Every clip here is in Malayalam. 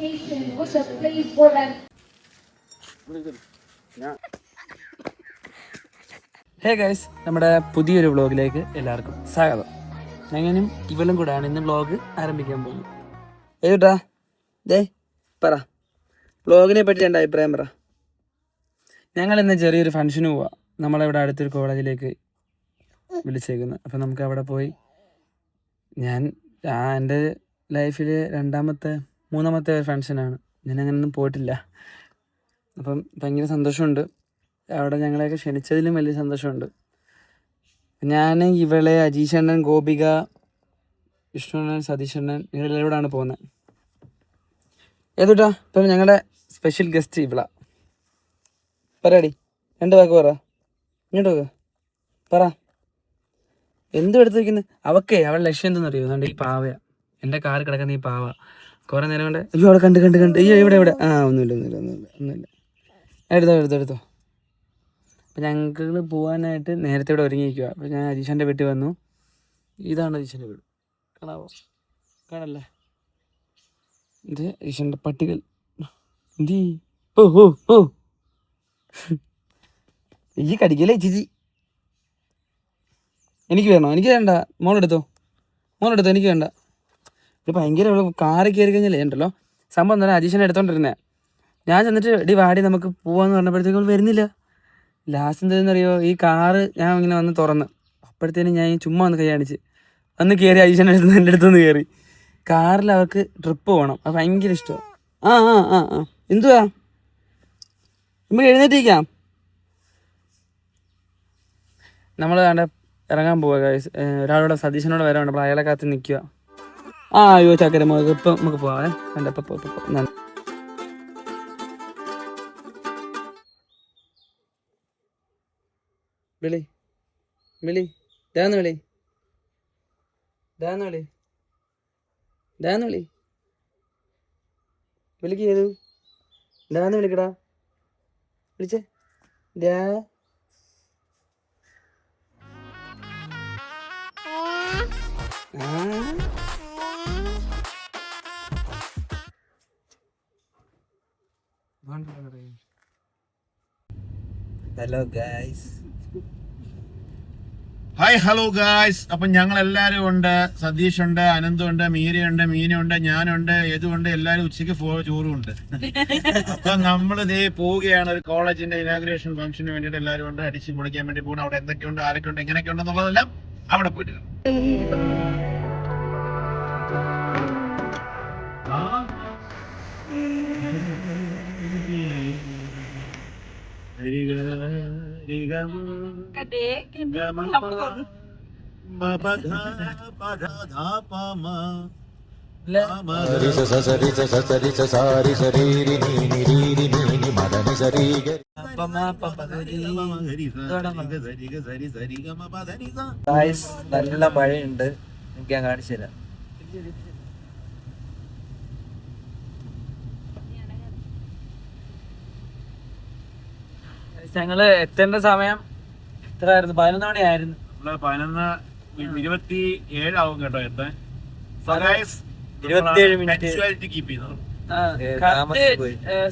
Education was a place for them. Hey guys, നമ്മുടെ പുതിയൊരു വ്ളോഗിലേക്ക് എല്ലാവർക്കും സ്വാഗതം. ഞാനും ഇവളും കൂടെയാണ് ഇന്ന് വ്ളോഗ് ആരംഭിക്കാൻ പോകുന്നത്. ഏട്ടാ പറ, വ്ളോഗിനെ പറ്റി എൻ്റെ അഭിപ്രായം പറ. ഞങ്ങൾ ഇന്ന് ചെറിയൊരു ഫംഗ്ഷന് പോവാം. നമ്മളിവിടെ അടുത്തൊരു കോളേജിലേക്ക് വിളിച്ചേക്കുന്നത്. അപ്പം നമുക്ക് അവിടെ പോയി എൻ്റെ ലൈഫിൽ മൂന്നാമത്തെ ഒരു ഫംഗ്ഷനാണ്. ഞാനങ്ങനൊന്നും പോയിട്ടില്ല. അപ്പം ഭയങ്കര സന്തോഷമുണ്ട്. അവിടെ ഞങ്ങളെയൊക്കെ ക്ഷണിച്ചതിലും വലിയ സന്തോഷമുണ്ട്. ഞാൻ, ഇവളെ, അജീഷണ്ണൻ, ഗോപിക, വിഷ്ണുണ്ണൻ, സതീഷണ്ണൻ ഇവരെല്ലാവരോടാണ് പോകുന്നത്. ഏതുട്ടാ ഇപ്പം ഞങ്ങളുടെ സ്പെഷ്യൽ ഗസ്റ്റ് ഇവളാ. പറയാടി, 2 വാക്ക് പറ. ഇങ്ങോട്ട് പറ. എന്തും എടുത്ത് വയ്ക്കുന്നത് അവളുടെ ലക്ഷ്യം എന്തെന്നറിയോ? അതുകൊണ്ട് ഈ പാവയാ, എൻ്റെ കാറ് കിടക്കുന്ന ഈ പാവ. കുറേ നേരം കൊണ്ട് അയ്യോ അവിടെ കണ്ട് അയ്യോ ഇവിടെ ഒന്നുമില്ല എടുത്തോ. അപ്പം ഞങ്ങൾക്ക് പോകാനായിട്ട് നേരത്തെ ഇവിടെ ഒരുങ്ങിയിരിക്കുക. അപ്പം ഞാൻ അജീഷൻ്റെ വീട്ടിൽ വന്നു. ഇതാണ് അജീഷൻ്റെ വീട്. കാണല്ലേ? ഇത് അജീഷൻ്റെ പട്ടികൾ. ഓ ഈ കടിക്കല്ലേ ചേച്ചി. എനിക്ക് വേണ്ട. മോളെടുത്തോ, എനിക്ക് വേണ്ട. ഇത് ഭയങ്കര കാറ് കയറി കഴിഞ്ഞാലേ ഉണ്ടല്ലോ സംഭവം തന്നെ. അജീഷനെ എടുത്തോണ്ടിരുന്നേ. ഞാൻ ചെന്നിട്ട് വാടി നമുക്ക് പോവാന്ന് പറഞ്ഞപ്പോഴത്തേക്കും വരുന്നില്ല. ലാസ്റ്റ് എന്താണെന്നറിയോ, ഈ കാറ് ഞാൻ ഇങ്ങനെ വന്ന് തുറന്ന് അപ്പോഴത്തേനും ഞാൻ ചുമ്മാ ഒന്ന് കൈ കാണിച്ച് വന്ന് കയറി. അജീഷൻ്റെ അടുത്ത് എൻ്റെ അടുത്തൊന്ന് കയറി. കാറിൽ അവർക്ക് ട്രിപ്പ് പോകണം, അത് ഭയങ്കര ഇഷ്ടമാണ്. എന്തുവാ നമുക്ക് എഴുന്നേറ്റിരിക്കാം. നമ്മൾ ഇറങ്ങാൻ പോവുക ഗൈസ്. ഒരാളോട് സതീശനോട് വരാനുണ്ട്. അപ്പോൾ അയാളെ കാത്ത് നിൽക്കുക. അയ്യോ ചക്കര ഇപ്പം നമുക്ക് പോവാം. വിളി വിളിക്ക് ചെയ്തു. ഡാന്ന് വിളിക്കടാ. വിളിച്ചേ. Hello guys. Hi, hello guys. അപ്പം ഞങ്ങൾ എല്ലാവരും ഉണ്ട്. സതീഷ് ഉണ്ട്, അനന്തുണ്ട്, മീരയുണ്ട്, മീനുണ്ട്, ഞാനുണ്ട്, യദുണ്ട്. എല്ലാവരും ഉച്ചയ്ക്ക് ചോറും ഉണ്ട്. അപ്പം നമ്മൾ പോവുകയാണ് ഒരു കോളേജിന്റെ ഇനാഗ്രേഷൻ ഫംഗ്ഷന് വേണ്ടിയിട്ട്. എല്ലാവരും ഉണ്ട്, അടിച്ച് പൊളിക്കാൻ വേണ്ടി പോകണം. അവിടെ എന്തൊക്കെയുണ്ട്, ആരൊക്കെ ഉണ്ട്, എങ്ങനെയൊക്കെ ഉണ്ടെന്നുള്ളതെല്ലാം അവിടെ പോയിട്ട് നല്ല മഴയുണ്ട്. എനിക്ക് ഞാൻ കാണിച്ചു തരാം. ഞങ്ങള് എത്തേണ്ട സമയം എത്രയായിരുന്നു? 11 മണിയായിരുന്നു. 11:27 ആവും കേട്ടോ എത്താൻ. 27 മിനിറ്റ്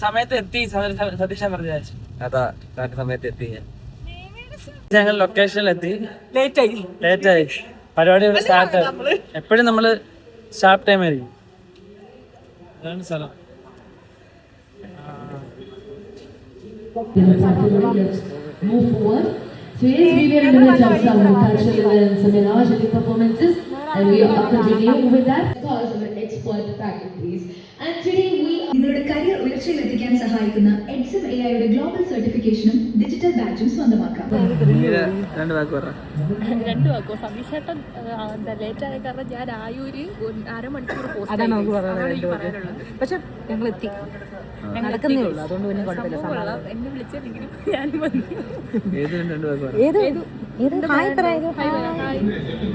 സമയത്ത് എത്തി. സതീഷ പറഞ്ഞ സമയത്ത് എത്തി. ഞങ്ങൾ ലൊക്കേഷനിലെത്തി. ലേറ്റായി. പരിപാടി സ്റ്റാർട്ട്. എപ്പോഴും നമ്മള് ഷാർപ്പ് ടൈം ആയിരിക്കും. അതാണ് സ്ഥലം. Let's move forward. So yes, we were in the midst of some cultural events, some energetic performances, and we are continuing with that because of our expert faculties. And today we നിങ്ങളുടെ കരിയർ ഉയർച്ചയിലെത്തിക്കാൻ സഹായിക്കുന്ന എഡ്സം എഐയുടെ ഗ്ലോബൽ സർട്ടിഫിക്കേഷനും ഡിജിറ്റൽ ബാഡ്ജും സ്വന്തമാക്കാം. 2 വാക്കോ. സതീശേട്ടൻ ലേറ്റ് ആയ കാരണം ഞാൻ ആയൂര് അരമണിക്കൂർ പറയാനുള്ളത്. പക്ഷെ ഞങ്ങൾ എത്തി, നടക്കുന്നേ ഉള്ളൂ. അതുകൊണ്ട് പിന്നെ കുഴപ്പമില്ല. എന്നെ വിളിച്ചെങ്കിലും ഞാൻ വന്നു.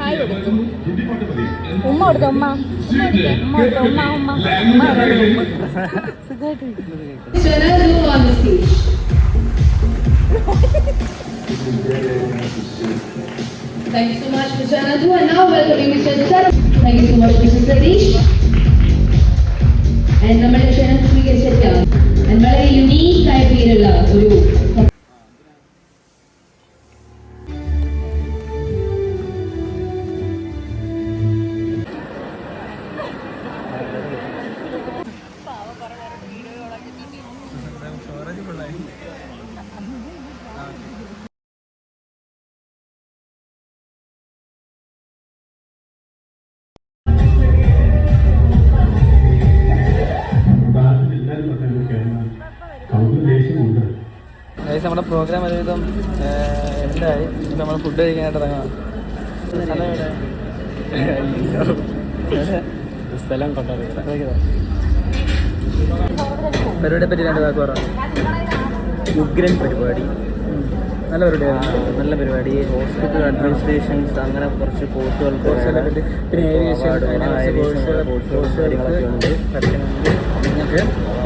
ഹായ് കൊടുക്കും. ഉമ്മ കൊടുത്തു. ഉമ്മ സുഖമായിട്ട്. Thank you so much, Mr. Anadu. And now welcoming Mr. Sar. Thank you so much, Mr. Sadish. And നമ്മുടെ ക്ഷണം സ്വീകരിച്ചിട്ട് വളരെ യുണീക്ക് ആയ പേരുള്ള ഒരു നമ്മുടെ പ്രോഗ്രാം ഒരുവിധം എന്തായി ഇപ്പം നമ്മൾ ഫുഡ് കഴിക്കാനായിട്ട് ഇറങ്ങാം. സ്ഥലം പരിപാടിയെ പറ്റി രണ്ട് വാക്ക് പറയാം. ഉഗ്രൻ പരിപാടി, നല്ല പരിപാടിയാണ്. നല്ല പരിപാടി. ഹോസ്പിറ്റൽ അഡ്മിനിസ്ട്രേഷൻസ് അങ്ങനെ കുറച്ച് കോഴ്സുകൾക്ക് പിന്നെ ഏവിയേഷൻ കാര്യങ്ങളൊക്കെ ഉണ്ട്. നിങ്ങൾക്ക്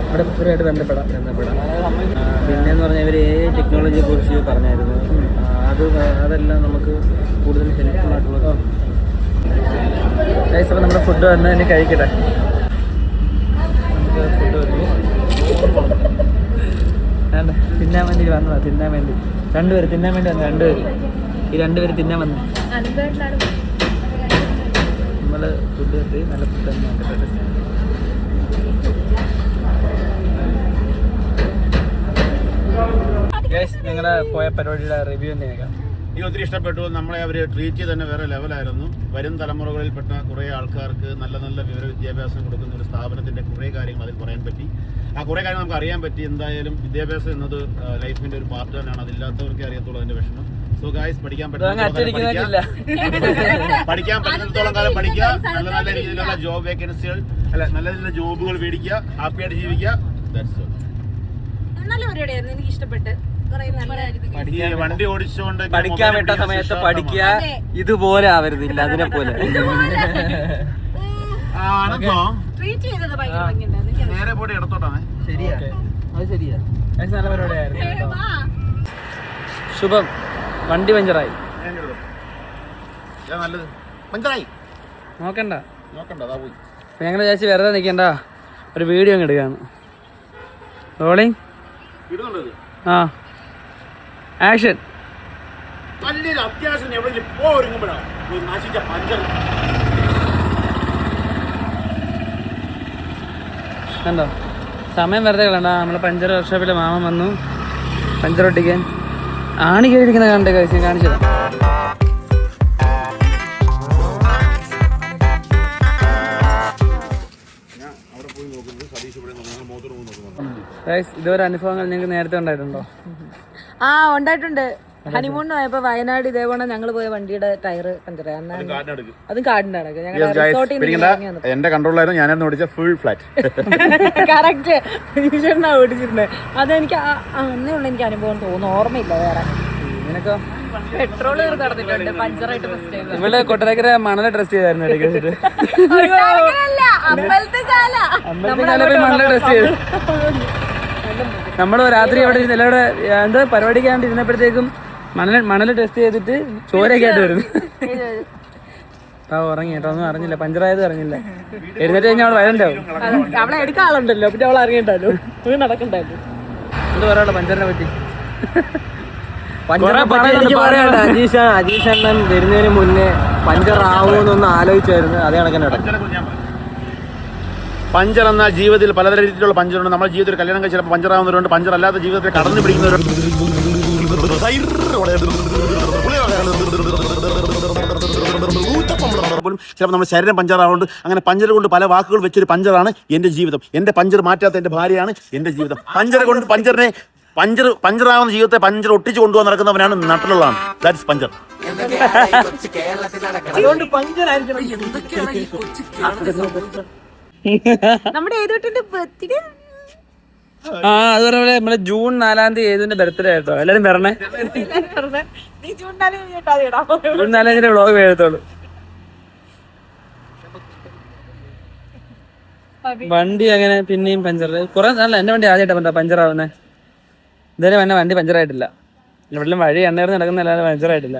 ഇവിടെ ഇവരുമായിട്ട് ബന്ധപ്പെടാം. പിന്നെയെന്ന് പറഞ്ഞാൽ ഇവർ ടെക്നോളജിയെ കുറിച്ച് പറഞ്ഞായിരുന്നു. അതെല്ലാം നമുക്ക് കൂടുതൽ ഹെൽപ്ഫുൾ ആയിട്ടുള്ളത്. അപ്പോൾ നമ്മുടെ ഫുഡ് വന്ന് ഇനി കഴിക്കട്ടെ. നമുക്ക് ഫുഡ് വന്നു വേണ്ട, തിന്നാൻ വേണ്ടി വന്നതാണ്. തിന്നാൻ വേണ്ടി രണ്ടുപേര് തിന്നാൻ വേണ്ടി വന്നു. രണ്ടുപേര് തിന്നാൻ വന്നു. നമ്മൾ ഫുഡ് എത്തി. നല്ല ഫുഡ് തന്നെ. ഞങ്ങളുടെ പോയ പരിപാടിയുടെ റിവ്യൂ തന്നെ കേൾക്കാം. എനിക്ക് ഒത്തിരി ഇഷ്ടപ്പെട്ടു. നമ്മളെ അവർ ട്രീറ്റ് ചെയ്ത് തന്നെ വേറെ ലെവലായിരുന്നു. വരും തലമുറകളിൽപ്പെട്ട കുറേ ആൾക്കാർക്ക് നല്ല നല്ല വിവര വിദ്യാഭ്യാസം കൊടുക്കുന്ന ഒരു സ്ഥാപനത്തിൻ്റെ കുറേ കാര്യങ്ങൾ അതിൽ പറയാൻ പറ്റി. ആ കുറേ കാര്യങ്ങൾ നമുക്ക് അറിയാൻ പറ്റി. എന്തായാലും വിദ്യാഭ്യാസം എന്നത് ലൈഫിൻ്റെ ഒരു പാർട്ട് തന്നെയാണ്. അതില്ലാത്തവർക്കേ അറിയത്തുള്ളൂ അതിൻ്റെ വിഷമം. സോ ഗായ്സ്, പഠിക്കാൻ പറ്റുന്നിടത്തോളം കാലം പഠിക്കുക. നല്ല നല്ല രീതിയിലുള്ള ജോബ് വേക്കൻസികൾ, നല്ല നല്ല ജോബുകൾ മേടിക്കുക. ഹാപ്പിയായിട്ട് ജീവിക്കുക. നല്ല പരിപാടിയായിരുന്നു, എനിക്ക് ഇഷ്ടപ്പെട്ട്. വണ്ടി ഓടിച്ചുകൊണ്ട് പഠിക്കാൻ വിട്ട സമയത്ത് പഠിക്കുക. ഇതുപോലെ ആവരുതില്ല, അതിനെ പോലെ. നേരെ പോയിട്ട് ഇടത്തോട്ടാണ്. ശരിയാ, അത് ശരിയാ. നല്ല പരിപാടിയായിരുന്നു. ശുഭം വണ്ടി പഞ്ചറായി. നല്ലത് പഞ്ചറായി നോക്കണ്ട. അതാ പോയി. ഞങ്ങൾ വിചാരിച്ച് വെറുതെ നിൽക്കണ്ട, ഒരു വീഡിയോ അങ്ങ് എടുക്കുകയാണ്. റോളിങ്. ആ, ആക്ഷൻ. നല്ലൊരു അത്യാവശ്യം എവിടെയെങ്കിലും ഒരുങ്ങുമ്പോഴാണ് നശിച്ച പഞ്ചർ. കണ്ടോ, സമയം വെറുതെ കളണ്ട. നമ്മളെ പഞ്ചർ വർക്ക്ഷോപ്പിലെ മാമൻ വന്നു പഞ്ചർ ഒട്ടിക്കാൻ. ആണി കയറിയിരിക്കുന്ന കണ്ടേ കാര്യം കാണിച്ചത്. ഇതുവരെ അനുഭവങ്ങൾ നിങ്ങൾക്ക് നേരത്തെ ഉണ്ടായിട്ടുണ്ടോ? ഉണ്ടായിട്ടുണ്ട്. ഹണിമൂണിന് പോയപ്പോ വയനാട് ഇതേപോലെ ഞങ്ങൾ പോയ വണ്ടിയുടെ ടയർ പഞ്ചറായി. അതും കാടിന്റെ അടക്കം എന്റെ കൺട്രോളായിരുന്നു. ഞാനായിരുന്നു ഓടിച്ച ഫുൾ ഫ്ലാറ്റ്. കറക്റ്റ് ഓടിച്ചിരുന്നത്. അതെനിക്ക് അന്നേ ഉള്ള എനിക്ക് അനുഭവം തോന്നുന്നു, ഓർമ്മയില്ല വേറെ. നിനക്കോ? പെട്രോൾ നടന്നിട്ടുണ്ട്, പഞ്ചറായിട്ട് ഫസ്റ്റ് ടൈം. ഇവിടെ കൊട്ടരക്കര മണലെ ടെസ്റ്റ് ചെയ്തായിരുന്നു. മണലെ ടെസ്റ്റ് ചെയ്തു. നമ്മൾ രാത്രി അവിടെ ഇവിടെ എന്താ പരിപാടിക്കാണ്ട് ഇരുന്നപ്പോഴത്തേക്കും മണൽ ടെസ്റ്റ് ചെയ്തിട്ട് ചോരയൊക്കെ ആയിട്ട് വരുന്നു. ഉറങ്ങി കേട്ടോ, ഒന്നും അറിഞ്ഞില്ല. പഞ്ചറായത് അറിഞ്ഞില്ല. എഴുന്നേറ്റ് കഴിഞ്ഞാൽ അവൾ വരണ്ടാവും. അവളെ എടുക്കാൻ ആളുണ്ടല്ലോ, പിന്നെ അവൾ അറിയണ്ടല്ലോ, നടക്കണ്ടായിരുന്നു. എന്ത് പറയാനുള്ള പഞ്ചറിനെ പറ്റി? എനിക്ക് പറയാനുണ്ട്. അജീഷ് അണ്ണൻ വരുന്നതിന് മുന്നേ പഞ്ചർ ആവുമെന്നൊന്ന് ആലോചിച്ചായിരുന്നു. അതേ കണക്കിന് പഞ്ചർ എന്നാൽ ജീവിതത്തിൽ പലതരം രീതിയിലുള്ള പഞ്ചറുണ്ട്. നമ്മുടെ ജീവിതത്തിൽ കല്യാണം കഴിച്ച് ചിലപ്പോൾ പഞ്ചറാവുന്നവരുണ്ട്. പഞ്ചർ അല്ലാത്ത ജീവിതത്തിൽ കടന്നു പിടിക്കുന്നവരുണ്ട്. ചിലപ്പോൾ നമ്മുടെ ശരീരം പഞ്ചറാവുന്നുണ്ട്. അങ്ങനെ പഞ്ചർ കൊണ്ട് പല വാക്കുകൾ വെച്ചൊരു പഞ്ചറാണ് എൻ്റെ ജീവിതം. എൻ്റെ പഞ്ചർ മാറ്റാത്ത എൻ്റെ ഭാര്യയാണ് എൻ്റെ ജീവിതം. പഞ്ചർ കൊണ്ട് പഞ്ചറാവുന്ന ജീവിതത്തെ പഞ്ചർ ഒട്ടിച്ചു കൊണ്ടുപോകാൻ നടക്കുന്നവനാണ് നട്ടിലുള്ളതാണ്. That's puncture. അതുകൊണ്ട് പഞ്ചറായിരിക്കണം. നമ്മുടെ ഏതോട്ടിന്റെ ബർത്ത്ഡേ. അതുപോലെ നമ്മള് ജൂൺ 4 ഏതിന്റെ ബർത്ത്ഡേ ആയിട്ടോ. എല്ലാരും വരണേ. ജൂൺ 4 വ്ളോഗ് വേഴത്തോളൂ. വണ്ടി അങ്ങനെ പിന്നെയും പഞ്ചർ. കുറെ നല്ല എന്റെ വണ്ടി ആദ്യമായിട്ടാ പഞ്ചറാവുന്നേ. ഇതുവരെ എന്നെ വണ്ടി പഞ്ചറായിട്ടില്ല. ഇവിടെ വഴി എണ്ണേർന്ന് നടക്കുന്ന അല്ലാതെ പഞ്ചറായിട്ടില്ല.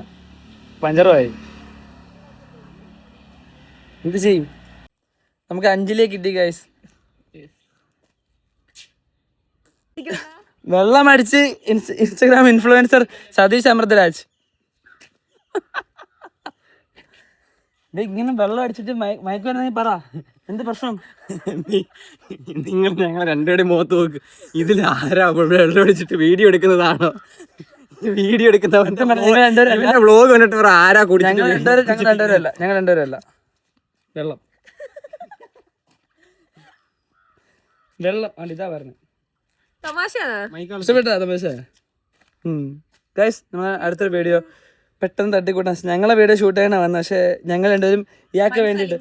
പഞ്ചറുമായി എന്ത് ചെയ്യും? നമുക്ക് 5 കിട്ടി ഗൈസ്. വെള്ളം അടിച്ച് ഇൻസ്റ്റഗ്രാം ഇൻഫ്ലുവൻസർ സതീഷ് അമൃതരാജ്. ഇങ്ങനെ വെള്ളം അടിച്ചിട്ട് മയക്ക് വരുന്ന പറ, എന്ത് പ്രശ്നം? നിങ്ങൾ ഞങ്ങൾ രണ്ടുപേരും മുഖത്ത് നോക്ക്. ഇതിൽ ആരാ വെള്ളം അടിച്ചിട്ട് വീഡിയോ എടുക്കുന്നതാണോ? വീഡിയോ എടുക്കുന്നവന്റെ വ്ലോഗ് കണ്ടിട്ട് പറ ആരാ കുടിച്ചിട്ട്. ഞങ്ങൾ രണ്ടുപേരും അല്ല. വെള്ളം ഇതാ പറഞ്ഞു. ഇഷ്ടപ്പെട്ടാ തമാശ? ഗൈസ്, നമ്മളെ അടുത്തൊരു വീഡിയോ പെട്ടെന്ന് തട്ടിക്കൂട്ടാൻ ഞങ്ങളെ വീഡിയോ ഷൂട്ട് ചെയ്യണ വന്നത്. പക്ഷെ ഞങ്ങൾ രണ്ടുപേരും ഇയാൾക്ക് വേണ്ടിട്ട്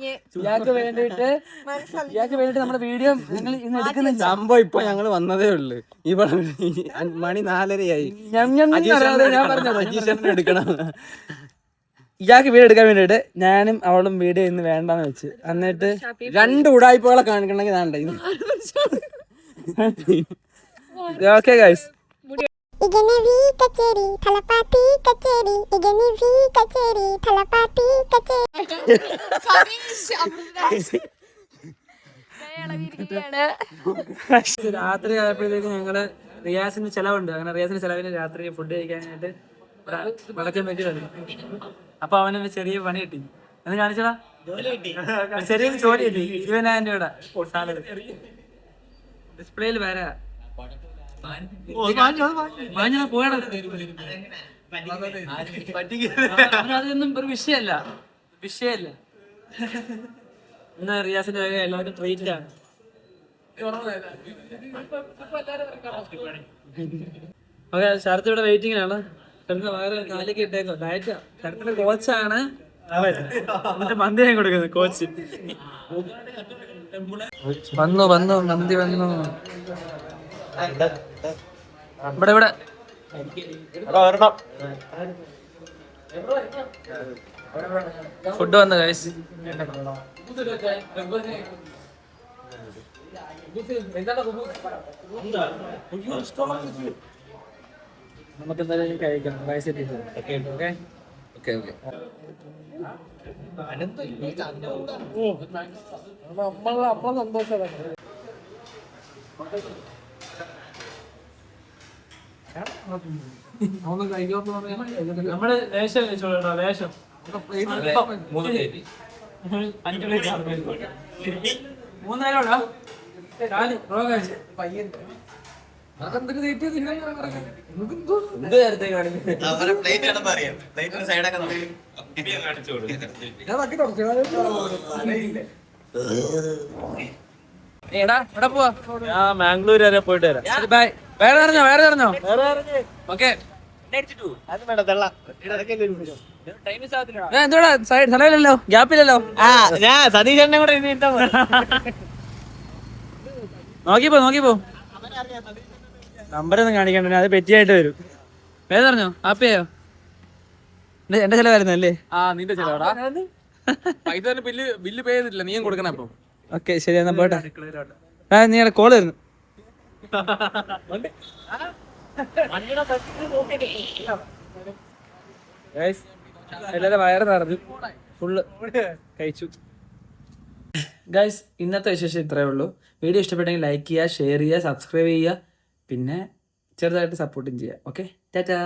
നമ്മുടെ വീഡിയോ ഞങ്ങൾ ഇന്ന് എടുക്കുന്നില്ല. സംഭവം ഇപ്പൊ ഞങ്ങള് വന്നതേ ഉള്ളു. ഇവിടെ മണി 4:30 ഞാൻ പറഞ്ഞത് എടുക്കണം. ഇയാൾക്ക് വീഡിയോ എടുക്കാൻ വേണ്ടിട്ട് ഞാനും അവളും വീഡിയോ ഇന്ന് വേണ്ടെന്ന് വെച്ച്. എന്നിട്ട് 2 ഉടായ്പകളെ കാണിക്കണമെങ്കിൽ വേണ്ട. ഓക്കെ ഗൈസ്, ഇഗനിവി കച്ചേരി തലപ്പാട്ടി കച്ചേരി ഇഗനിവി കച്ചേരി തലപ്പാട്ടി കച്ചേരി. രാത്രി ആയപ്പോഴത്തേക്ക് ഞങ്ങള് റിയാസിന് ചെലവുണ്ട്. അങ്ങനെ റിയാസിന് ചെലവിന് രാത്രി ഫുഡ് കഴിക്കാനായിട്ട് വടക്കൻ വെച്ച് കളി. അപ്പൊ അവന് ചെറിയ പണി കിട്ടി. എന്ന് കാണിച്ചടാ, ചെറിയൊരു ജോലി കിട്ടി. 20,000 രൂപയുടെ സാലറി. ഡിസ്പ്ലേയിൽ വരാ അതൊന്നും ഒരു വിഷയല്ല. എന്നാ റിയാസിന്റെ എല്ലാവർക്കും ട്രീറ്റ് ആണ്. ഓക്കെ, ശരത്ത് ഇവിടെ വെയിറ്റിംഗിലാണ്. ശരത്തിന് വേറെ കാലിക്ക് ഇട്ടേക്കോ ഡയറ്റാ. ശരത്തിന്റെ കോച്ചാണ് അവൻ. എന്നിട്ട് മന്തി ഞാൻ കൊടുക്കുന്നത് കോച്ച്. വന്നു മന്തി വന്നു. ഇവിടെ ഫുഡ് വന്നു ഗൈസ്. നമുക്ക് എന്തായാലും കഴിക്കണം. Rice okay. നമ്മള് ലേശം കഴിച്ചോളൂ. ലേശം 3 നേരം മാംഗ്ലൂർ വരെ പോയിട്ട് വരാം. ബൈ. വേറെ അറിഞ്ഞോ ഓക്കെ. എന്തോടാ സ്ഥലമില്ലല്ലോ, ഗ്യാപ്പില്ലല്ലോ. ഞാൻ സതീശനെ കൂടെ നോക്കിപ്പോ നമ്പരൊന്നും കാണിക്കണ്ട, അത് പെറ്റിയായിട്ട് വരും. വേറെ പറഞ്ഞോ, ഹാപ്പിയായോ? എന്റെ ചെലവായിരുന്നു അല്ലേ? നിന്റെ ചെലവാടാ. ബില്ല് പേ ചെയ്തിട്ടില്ല, നീയും കൊടുക്കണം. അപ്പൊ ഓക്കെ, ശരി എന്നാ പോട്ടെ. നീ കോള് വരുന്നു. എല്ലാരും വയറ് നിറഞ്ഞു, ഫുള്ള് കഴിച്ചു. ഗൈസ്, ഇന്നത്തെ വിശേഷം ഇത്രയേ ഉള്ളൂ. വീഡിയോ ഇഷ്ടപ്പെട്ടെങ്കിൽ ലൈക്ക് ചെയ്യുക, ഷെയർ ചെയ്യുക, സബ്സ്ക്രൈബ് ചെയ്യുക, പിന്നെ ചെറുതായിട്ട് സപ്പോർട്ടും ചെയ്യുക. ഓക്കെ, ടാറ്റാ.